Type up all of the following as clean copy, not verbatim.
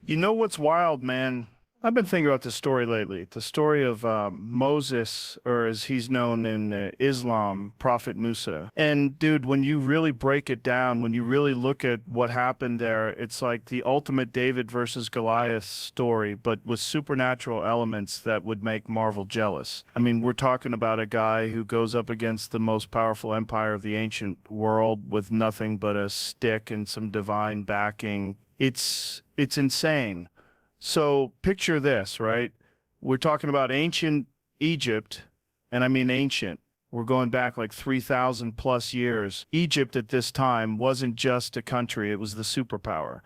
You know what's wild, man? I've been thinking about this story lately. The story of Moses, or as he's known in Islam, Prophet Musa. And dude, when you really break it down, when you really look at what happened there, it's like the ultimate David versus Goliath story, but with supernatural elements that would make Marvel jealous. I mean, we're talking about a guy who goes up against the most powerful empire of the ancient world with nothing but a stick and some divine backing. It's insane. So picture this, right? We're talking about ancient Egypt, and I mean ancient. We're going back like 3,000 plus years. Egypt at this time wasn't just a country, it was the superpower.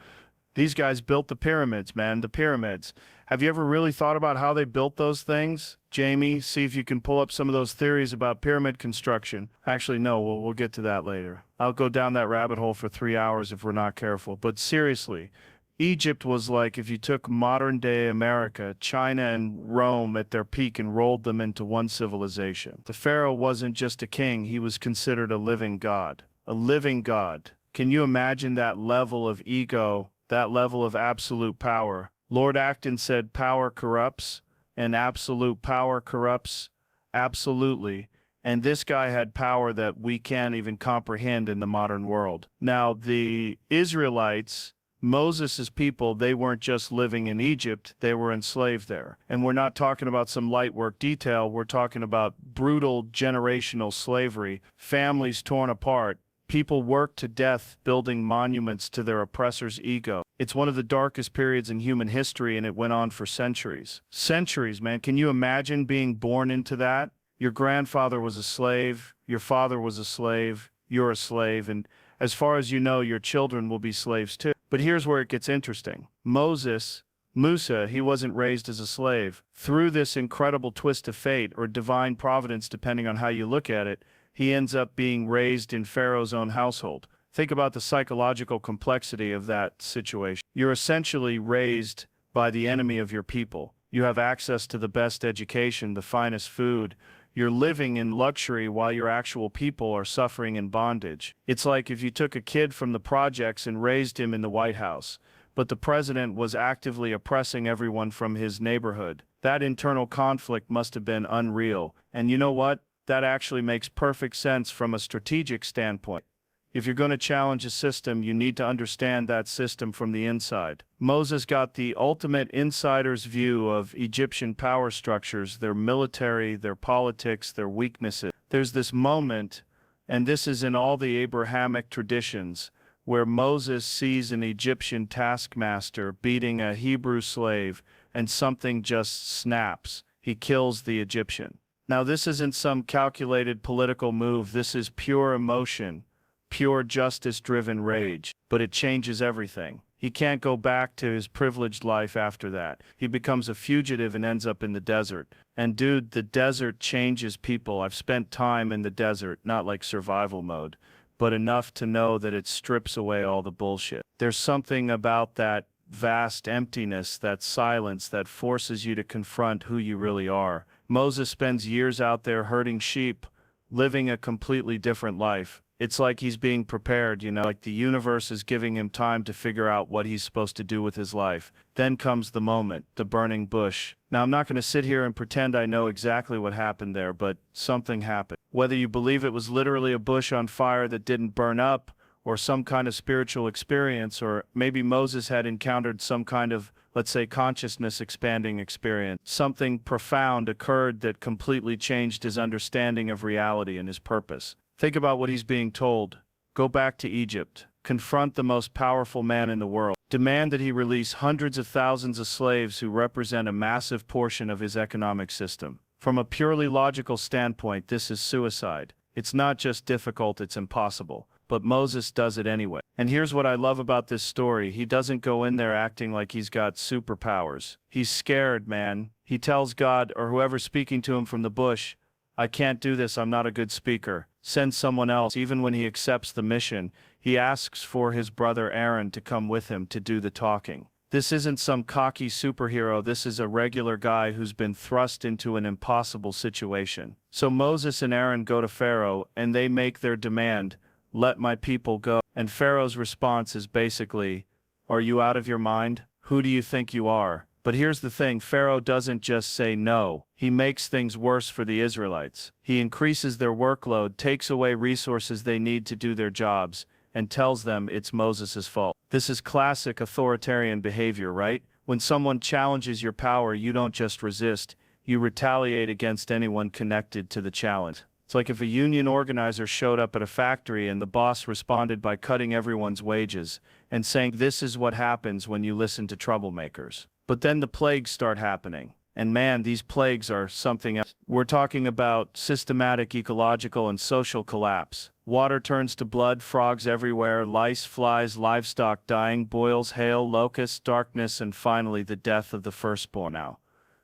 These guys built the pyramids, man, the pyramids. Have you ever really thought about how they built those things? Jamie, see if you can pull up some of those theories about pyramid construction. Actually, no, we'll get to that later. I'll go down that rabbit hole for 3 hours if we're not careful. But seriously, Egypt was like if you took modern day America, China, and Rome at their peak and rolled them into one civilization. The Pharaoh wasn't just a king, he was considered a living god. A living god. Can you imagine that level of ego, that level of absolute power? Lord Acton said power corrupts, and absolute power corrupts. Absolutely. And this guy had power that we can't even comprehend in the modern world. Now, the Israelites, Moses' people, they weren't just living in Egypt, they were enslaved there. And we're not talking about some light work detail, we're talking about brutal generational slavery, families torn apart, people worked to death building monuments to their oppressor's ego. It's one of the darkest periods in human history, and it went on for centuries. Centuries, man. Can you imagine being born into that? Your grandfather was a slave, your father was a slave, you're a slave, and as far as you know, your children will be slaves too. But here's where it gets interesting. Musa, he wasn't raised as a slave. Through this incredible twist of fate, or divine providence, depending on how you look at it, he ends up being raised in Pharaoh's own household. Think about the psychological complexity of that situation. You're essentially raised by the enemy of your people. You have access to the best education, the finest food. You're living in luxury while your actual people are suffering in bondage. It's like if you took a kid from the projects and raised him in the White House, but the president was actively oppressing everyone from his neighborhood. That internal conflict must have been unreal. And you know what? That actually makes perfect sense from a strategic standpoint. If you're going to challenge a system, you need to understand that system from the inside. Moses got the ultimate insider's view of Egyptian power structures, their military, their politics, their weaknesses. There's this moment, and this is in all the Abrahamic traditions, where Moses sees an Egyptian taskmaster beating a Hebrew slave, and something just snaps. He kills the Egyptian. Now, this isn't some calculated political move. This is pure emotion. Pure justice-driven rage, but it changes everything. He can't go back to his privileged life after that. He becomes a fugitive and ends up in the desert. And dude, the desert changes people. I've spent time in the desert, not like survival mode, but enough to know that it strips away all the bullshit. There's something about that vast emptiness, that silence, that forces you to confront who you really are. Moses spends years out there herding sheep, living a completely different life. It's like he's being prepared, like the universe is giving him time to figure out what he's supposed to do with his life. Then comes the moment, the burning bush. Now, I'm not going to sit here and pretend I know exactly what happened there, but something happened. Whether you believe it was literally a bush on fire that didn't burn up, or some kind of spiritual experience, or maybe Moses had encountered some kind of, let's say, consciousness expanding experience. Something profound occurred that completely changed his understanding of reality and his purpose. Think about what he's being told. Go back to Egypt. Confront the most powerful man in the world. Demand that he release hundreds of thousands of slaves who represent a massive portion of his economic system. From a purely logical standpoint, this is suicide. It's not just difficult, it's impossible. But Moses does it anyway. And here's what I love about this story. He doesn't go in there acting like he's got superpowers. He's scared, man. He tells God, or whoever's speaking to him from the bush, I can't do this, I'm not a good speaker. Send someone else. Even when he accepts the mission, he asks for his brother Aaron to come with him to do the talking. This isn't some cocky superhero, this is a regular guy who's been thrust into an impossible situation. So Moses and Aaron go to Pharaoh, and they make their demand, let my people go. And Pharaoh's response is basically, are you out of your mind? Who do you think you are? But here's the thing, Pharaoh doesn't just say no. He makes things worse for the Israelites. He increases their workload, takes away resources they need to do their jobs, and tells them it's Moses' fault. This is classic authoritarian behavior, right? When someone challenges your power, you don't just resist, you retaliate against anyone connected to the challenge. It's like if a union organizer showed up at a factory and the boss responded by cutting everyone's wages and saying, "This is what happens when you listen to troublemakers." But then the plagues start happening. And man, these plagues are something else. We're talking about systematic ecological and social collapse. Water turns to blood, frogs everywhere, lice, flies, livestock dying, boils, hail, locusts, darkness, and finally the death of the firstborn. Now,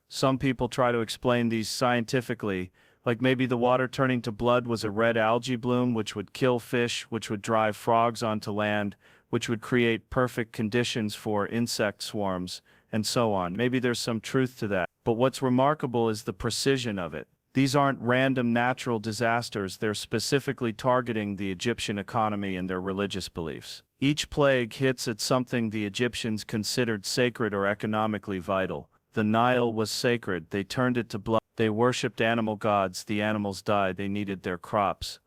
some people try to explain these scientifically, like maybe the water turning to blood was a red algae bloom which would kill fish, which would drive frogs onto land, which would create perfect conditions for insect swarms, and so on. Maybe there's some truth to that. But what's remarkable is the precision of it. These aren't random natural disasters, they're specifically targeting the Egyptian economy and their religious beliefs. Each plague hits at something the Egyptians considered sacred or economically vital. The Nile was sacred, they turned it to blood. They worshipped animal gods, the animals died, they needed their crops.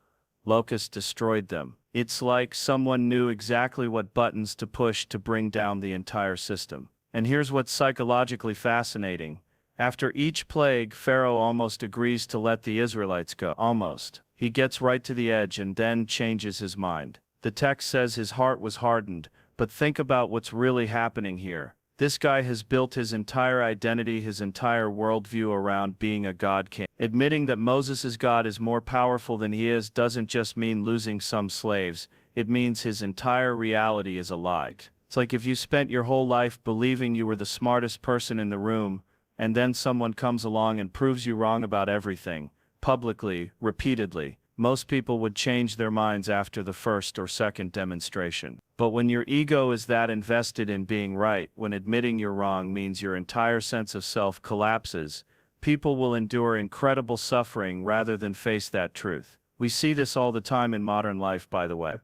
Locusts destroyed them. It's like someone knew exactly what buttons to push to bring down the entire system. And here's what's psychologically fascinating. After each plague, Pharaoh almost agrees to let the Israelites go. Almost. He gets right to the edge and then changes his mind. The text says his heart was hardened, but think about what's really happening here. This guy has built his entire identity, his entire worldview around being a god king. Admitting that Moses' God is more powerful than he is doesn't just mean losing some slaves, it means his entire reality is a lie. It's like if you spent your whole life believing you were the smartest person in the room, and then someone comes along and proves you wrong about everything, publicly, repeatedly. Most people would change their minds after the first or second demonstration. But when your ego is that invested in being right, when admitting you're wrong means your entire sense of self collapses, people will endure incredible suffering rather than face that truth. We see this all the time in modern life, by the way.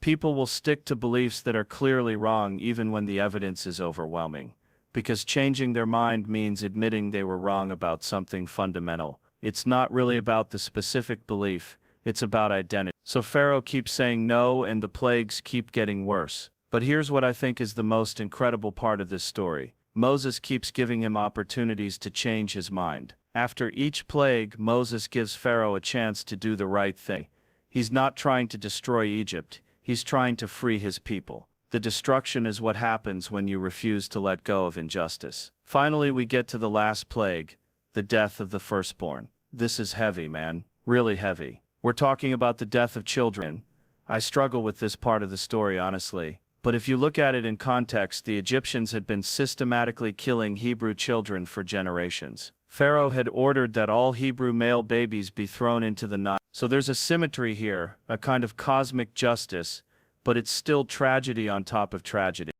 People will stick to beliefs that are clearly wrong even when the evidence is overwhelming. Because changing their mind means admitting they were wrong about something fundamental. It's not really about the specific belief. It's about identity. So Pharaoh keeps saying no and the plagues keep getting worse. But here's what I think is the most incredible part of this story. Moses keeps giving him opportunities to change his mind. After each plague, Moses gives Pharaoh a chance to do the right thing. He's not trying to destroy Egypt, he's trying to free his people. The destruction is what happens when you refuse to let go of injustice. Finally, we get to the last plague, the death of the firstborn. This is heavy, man. Really heavy. We're talking about the death of children. I struggle with this part of the story, honestly. But if you look at it in context, the Egyptians had been systematically killing Hebrew children for generations. Pharaoh had ordered that all Hebrew male babies be thrown into the Nile. So there's a symmetry here, a kind of cosmic justice, but it's still tragedy on top of tragedy.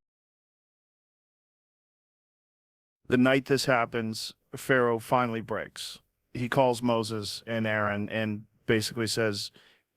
The night this happens, Pharaoh finally breaks. He calls Moses and Aaron and basically says,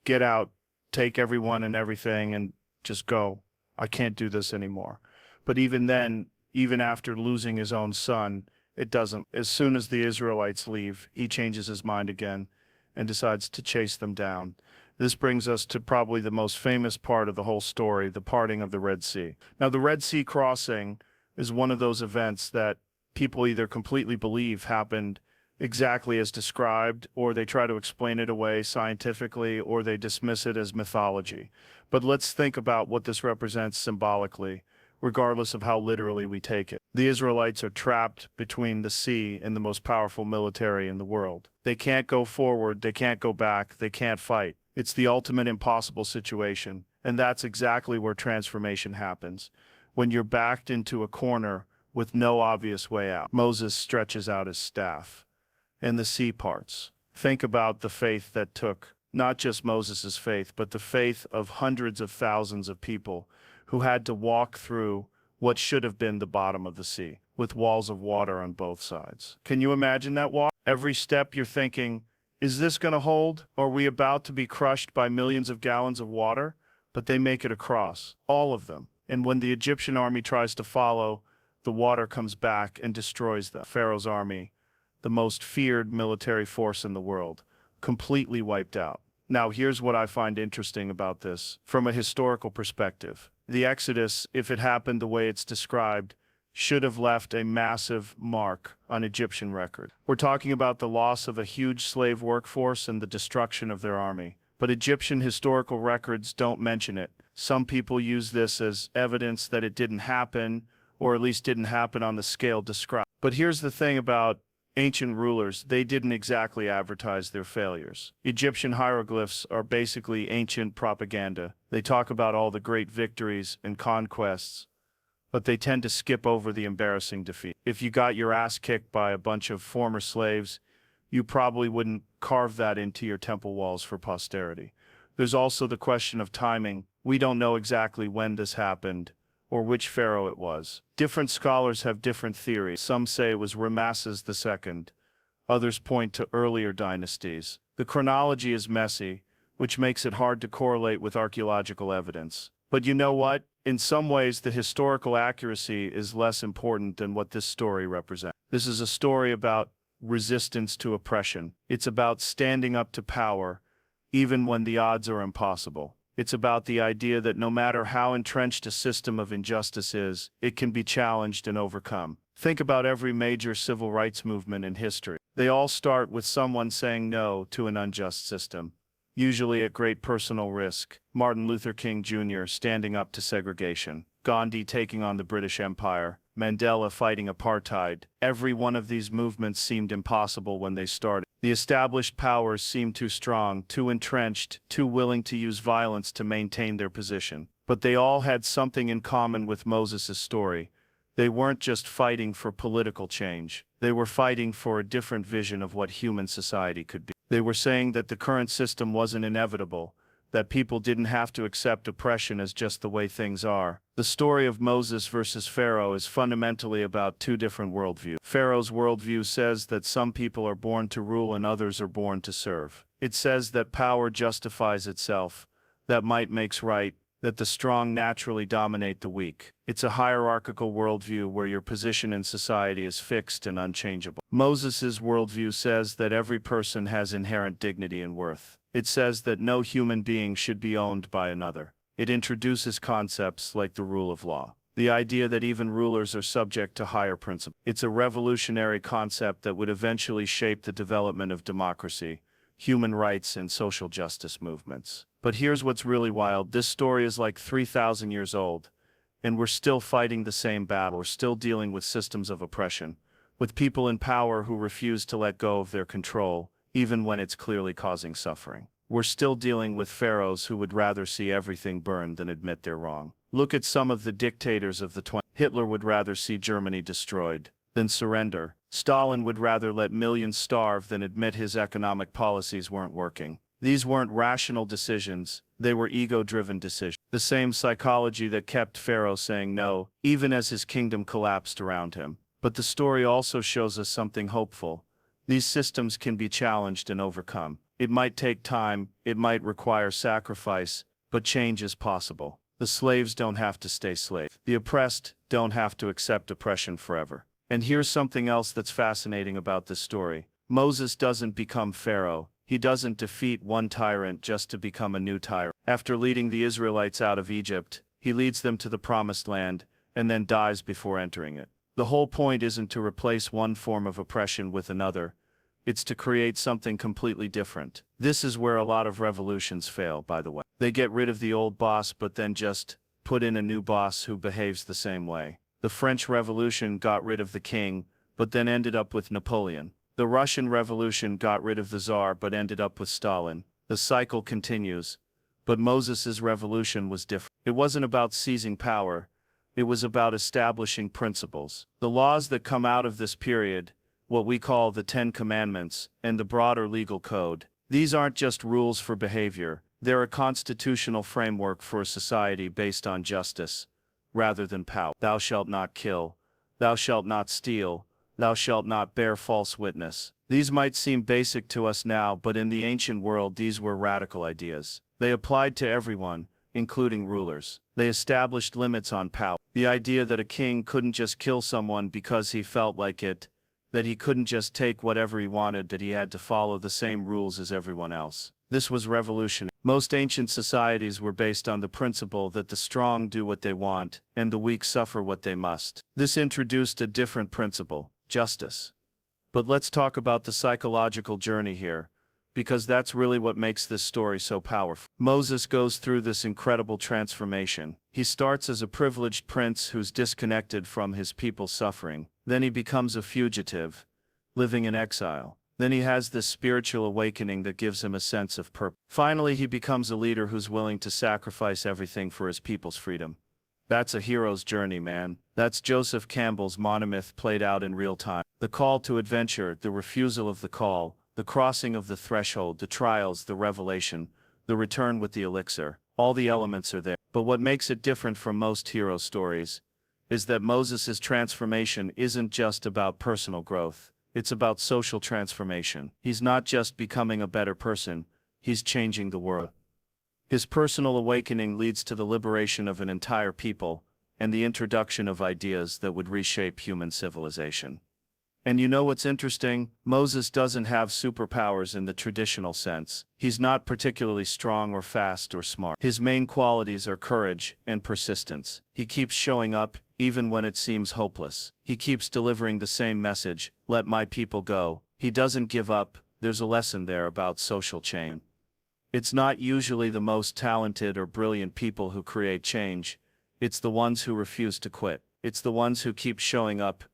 "Get out, take everyone and everything, and just go. I can't do this anymore." But even then, even after losing his own son, it doesn't. As soon as the Israelites leave, he changes his mind again and decides to chase them down. This brings us to probably the most famous part of the whole story, the parting of the Red Sea. Now, the Red Sea crossing is one of those events that people either completely believe happened exactly as described, or they try to explain it away scientifically, or they dismiss it as mythology. But let's think about what this represents symbolically, regardless of how literally we take it. The Israelites are trapped between the sea and the most powerful military in the world. They can't go forward, they can't go back, they can't fight. It's the ultimate impossible situation, and that's exactly where transformation happens. When you're backed into a corner with no obvious way out. Moses stretches out his staff, and the sea parts. Think about the faith that took not just Moses' faith, but the faith of hundreds of thousands of people who had to walk through what should have been the bottom of the sea, with walls of water on both sides. Can you imagine that walk? Every step you're thinking, is this going to hold? Are we about to be crushed by millions of gallons of water? But they make it across, all of them. And when the Egyptian army tries to follow, the water comes back and destroys them. Pharaoh's army, the most feared military force in the world, completely wiped out. Now, here's what I find interesting about this from a historical perspective. The Exodus, if it happened the way it's described, should have left a massive mark on Egyptian record. We're talking about the loss of a huge slave workforce and the destruction of their army. But Egyptian historical records don't mention it. Some people use this as evidence that it didn't happen, or at least didn't happen on the scale described. But here's the thing about ancient rulers, they didn't exactly advertise their failures. Egyptian hieroglyphs are basically ancient propaganda. They talk about all the great victories and conquests, but they tend to skip over the embarrassing defeat. If you got your ass kicked by a bunch of former slaves, you probably wouldn't carve that into your temple walls for posterity. There's also the question of timing. We don't know exactly when this happened, or which pharaoh it was. Different scholars have different theories. Some say it was Ramesses II. Others point to earlier dynasties. The chronology is messy, which makes it hard to correlate with archaeological evidence. But you know what? In some ways, the historical accuracy is less important than what this story represents. This is a story about resistance to oppression. It's about standing up to power, even when the odds are impossible. It's about the idea that no matter how entrenched a system of injustice is, it can be challenged and overcome. Think about every major civil rights movement in history. They all start with someone saying no to an unjust system, usually at great personal risk. Martin Luther King Jr. standing up to segregation, Gandhi taking on the British Empire, Mandela fighting apartheid. Every one of these movements seemed impossible when they started. The established powers seemed too strong, too entrenched, too willing to use violence to maintain their position. But they all had something in common with Moses' story. They weren't just fighting for political change. They were fighting for a different vision of what human society could be. They were saying that the current system wasn't inevitable, that people didn't have to accept oppression as just the way things are. The story of Moses versus Pharaoh is fundamentally about two different worldviews. Pharaoh's worldview says that some people are born to rule and others are born to serve. It says that power justifies itself, that might makes right, that the strong naturally dominate the weak. It's a hierarchical worldview where your position in society is fixed and unchangeable. Moses's worldview says that every person has inherent dignity and worth. It says that no human being should be owned by another. It introduces concepts like the rule of law, the idea that even rulers are subject to higher principles. It's a revolutionary concept that would eventually shape the development of democracy, human rights, and social justice movements. But here's what's really wild. This story is like 3,000 years old, and we're still fighting the same battle. We're still dealing with systems of oppression, with people in power who refuse to let go of their control, even when it's clearly causing suffering. We're still dealing with pharaohs who would rather see everything burned than admit they're wrong. Look at some of the dictators of the 20th. Hitler would rather see Germany destroyed than surrender. Stalin would rather let millions starve than admit his economic policies weren't working. These weren't rational decisions, they were ego-driven decisions. The same psychology that kept Pharaoh saying no, even as his kingdom collapsed around him. But the story also shows us something hopeful. These systems can be challenged and overcome. It might take time, it might require sacrifice, but change is possible. The slaves don't have to stay slaves. The oppressed don't have to accept oppression forever. And here's something else that's fascinating about this story. Moses doesn't become Pharaoh. He doesn't defeat one tyrant just to become a new tyrant. After leading the Israelites out of Egypt, he leads them to the Promised Land, and then dies before entering it. The whole point isn't to replace one form of oppression with another. It's to create something completely different. This is where a lot of revolutions fail, by the way. They get rid of the old boss but then just put in a new boss who behaves the same way. The French Revolution got rid of the king, but then ended up with Napoleon. The Russian Revolution got rid of the Tsar but ended up with Stalin. The cycle continues. But Moses's revolution was different. It wasn't about seizing power. It was about establishing principles. The laws that come out of this period, what we call the Ten Commandments, and the broader legal code, these aren't just rules for behavior. They're a constitutional framework for a society based on justice, rather than power. Thou shalt not kill. Thou shalt not steal. Thou shalt not bear false witness. These might seem basic to us now, but in the ancient world these were radical ideas. They applied to everyone, including rulers. They established limits on power. The idea that a king couldn't just kill someone because he felt like it, that he couldn't just take whatever he wanted, that he had to follow the same rules as everyone else. This was revolutionary. Most ancient societies were based on the principle that the strong do what they want, and the weak suffer what they must. This introduced a different principle, justice. But let's talk about the psychological journey here, because that's really what makes this story so powerful. Moses goes through this incredible transformation. He starts as a privileged prince who's disconnected from his people's suffering. Then he becomes a fugitive, living in exile. Then he has this spiritual awakening that gives him a sense of purpose. Finally, he becomes a leader who's willing to sacrifice everything for his people's freedom. That's a hero's journey, man. That's Joseph Campbell's monomyth played out in real time. The call to adventure, the refusal of the call, the crossing of the threshold, the trials, the revelation, the return with the elixir. All the elements are there. But what makes it different from most hero stories is that Moses' transformation isn't just about personal growth. It's about social transformation. He's not just becoming a better person, he's changing the world. His personal awakening leads to the liberation of an entire people and the introduction of ideas that would reshape human civilization. And you know what's interesting? Moses doesn't have superpowers in the traditional sense. He's not particularly strong or fast or smart. His main qualities are courage and persistence. He keeps showing up, even when it seems hopeless. He keeps delivering the same message, let my people go. He doesn't give up. There's a lesson there about social change. It's not usually the most talented or brilliant people who create change. It's the ones who refuse to quit. It's the ones who keep showing up,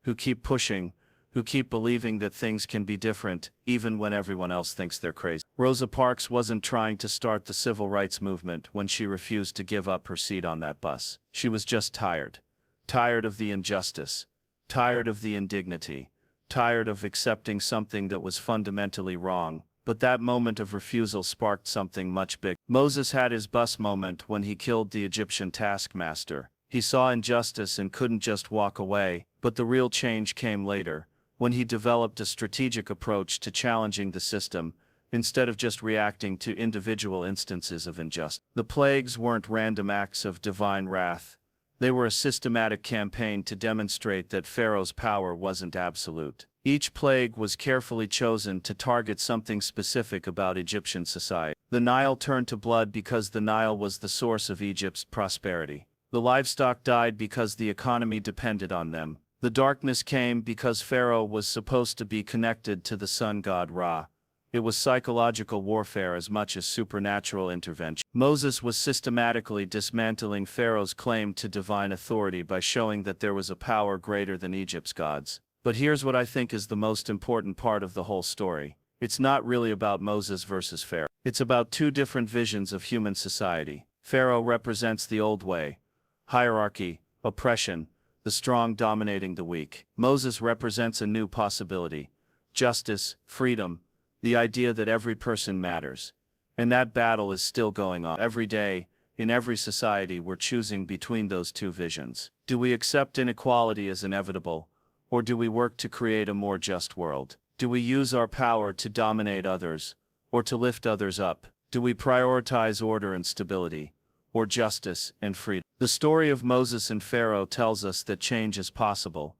who keep pushing, who keep believing that things can be different, even when everyone else thinks they're crazy. Rosa Parks wasn't trying to start the civil rights movement when she refused to give up her seat on that bus. She was just tired. Tired of the injustice. Tired of the indignity. Tired of accepting something that was fundamentally wrong. But that moment of refusal sparked something much bigger. Moses had his bus moment when he killed the Egyptian taskmaster. He saw injustice and couldn't just walk away, but the real change came later, when he developed a strategic approach to challenging the system, instead of just reacting to individual instances of injustice. The plagues weren't random acts of divine wrath. They were a systematic campaign to demonstrate that Pharaoh's power wasn't absolute. Each plague was carefully chosen to target something specific about Egyptian society. The Nile turned to blood because the Nile was the source of Egypt's prosperity. The livestock died because the economy depended on them. The darkness came because Pharaoh was supposed to be connected to the sun god Ra. It was psychological warfare as much as supernatural intervention. Moses was systematically dismantling Pharaoh's claim to divine authority by showing that there was a power greater than Egypt's gods. But here's what I think is the most important part of the whole story. It's not really about Moses versus Pharaoh. It's about two different visions of human society. Pharaoh represents the old way, hierarchy, oppression, the strong dominating the weak. Moses represents a new possibility, justice, freedom, the idea that every person matters. And that battle is still going on. Every day, in every society, we're choosing between those two visions. Do we accept inequality as inevitable, or do we work to create a more just world? Do we use our power to dominate others, or to lift others up? Do we prioritize order and stability, or justice and freedom? The story of Moses and Pharaoh tells us that change is possible,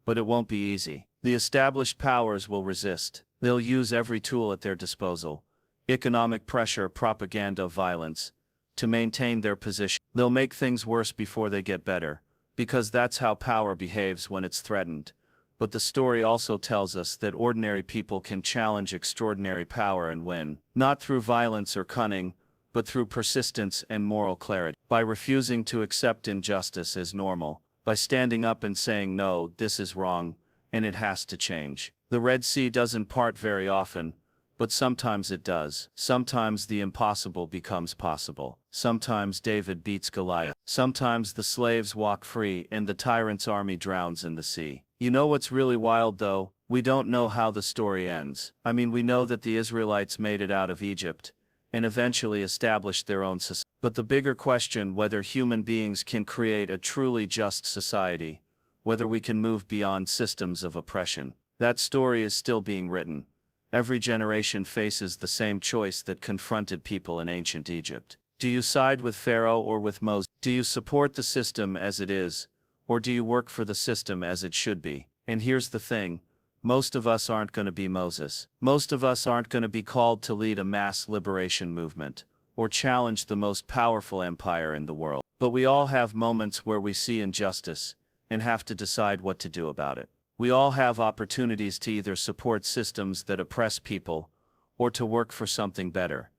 but it won't be easy. The established powers will resist. They'll use every tool at their disposal, economic pressure, propaganda, violence, to maintain their position. They'll make things worse before they get better, because that's how power behaves when it's threatened. But the story also tells us that ordinary people can challenge extraordinary power and win, not through violence or cunning, but through persistence and moral clarity. By refusing to accept injustice as normal, by standing up and saying, no, this is wrong, and it has to change. The Red Sea doesn't part very often, but sometimes it does. Sometimes the impossible becomes possible. Sometimes David beats Goliath. Sometimes the slaves walk free and the tyrant's army drowns in the sea. You know what's really wild though? We don't know how the story ends. I mean, we know that the Israelites made it out of Egypt, and eventually established their own society. But the bigger question, whether human beings can create a truly just society, whether we can move beyond systems of oppression, that story is still being written. Every generation faces the same choice that confronted people in ancient Egypt. Do you side with Pharaoh or with Moses? Do you support the system as it is, or do you work for the system as it should be? And here's the thing. Most of us aren't going to be Moses. Most of us aren't going to be called to lead a mass liberation movement, or challenge the most powerful empire in the world. But we all have moments where we see injustice, and have to decide what to do about it. We all have opportunities to either support systems that oppress people, or to work for something better.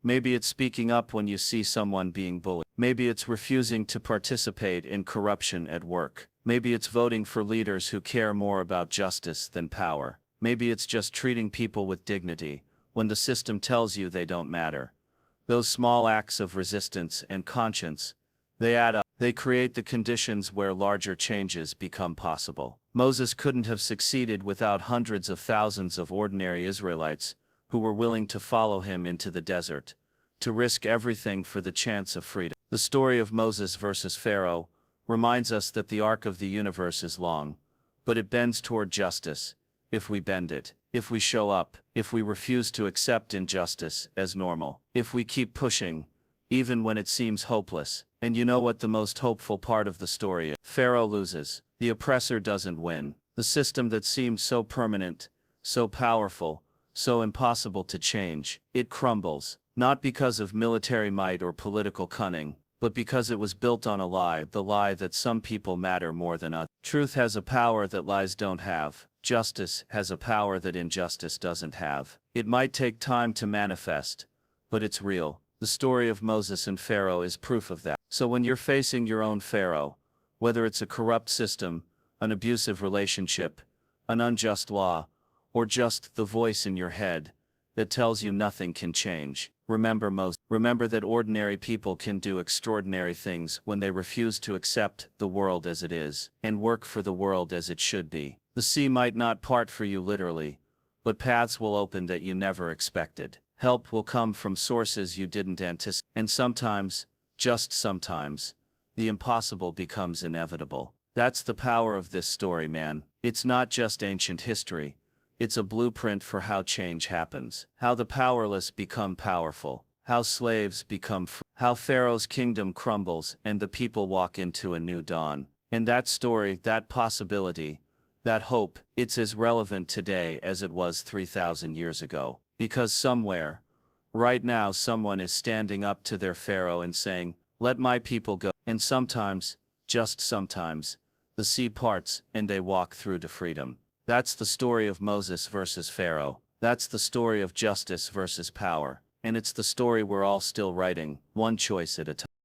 Maybe it's speaking up when you see someone being bullied. Maybe it's refusing to participate in corruption at work. Maybe it's voting for leaders who care more about justice than power. Maybe it's just treating people with dignity when the system tells you they don't matter. Those small acts of resistance and conscience, they add up. They create the conditions where larger changes become possible. Moses couldn't have succeeded without hundreds of thousands of ordinary Israelites who were willing to follow him into the desert, to risk everything for the chance of freedom. The story of Moses versus Pharaoh reminds us that the arc of the universe is long, but it bends toward justice, if we bend it, if we show up, if we refuse to accept injustice as normal, if we keep pushing, even when it seems hopeless. And you know what the most hopeful part of the story is? Pharaoh loses. The oppressor doesn't win. The system that seemed so permanent, so powerful, so impossible to change, it crumbles, not because of military might or political cunning, but because it was built on a lie, the lie that some people matter more than others. Truth has a power that lies don't have. Justice has a power that injustice doesn't have. It might take time to manifest, but it's real. The story of Moses and Pharaoh is proof of that. So when you're facing your own Pharaoh, whether it's a corrupt system, an abusive relationship, an unjust law, or just the voice in your head that tells you nothing can change, remember Moses. Remember that ordinary people can do extraordinary things when they refuse to accept the world as it is, and work for the world as it should be. The sea might not part for you literally, but paths will open that you never expected. Help will come from sources you didn't anticipate. And sometimes, just sometimes, the impossible becomes inevitable. That's the power of this story, man. It's not just ancient history. It's a blueprint for how change happens. How the powerless become powerful. How slaves become free. How Pharaoh's kingdom crumbles and the people walk into a new dawn. And that story, that possibility, that hope, it's as relevant today as it was 3,000 years ago. Because somewhere, right now, someone is standing up to their Pharaoh and saying, "Let my people go." And sometimes, just sometimes, the sea parts and they walk through to freedom. That's the story of Moses versus Pharaoh. That's the story of justice versus power. And it's the story we're all still writing, one choice at a time.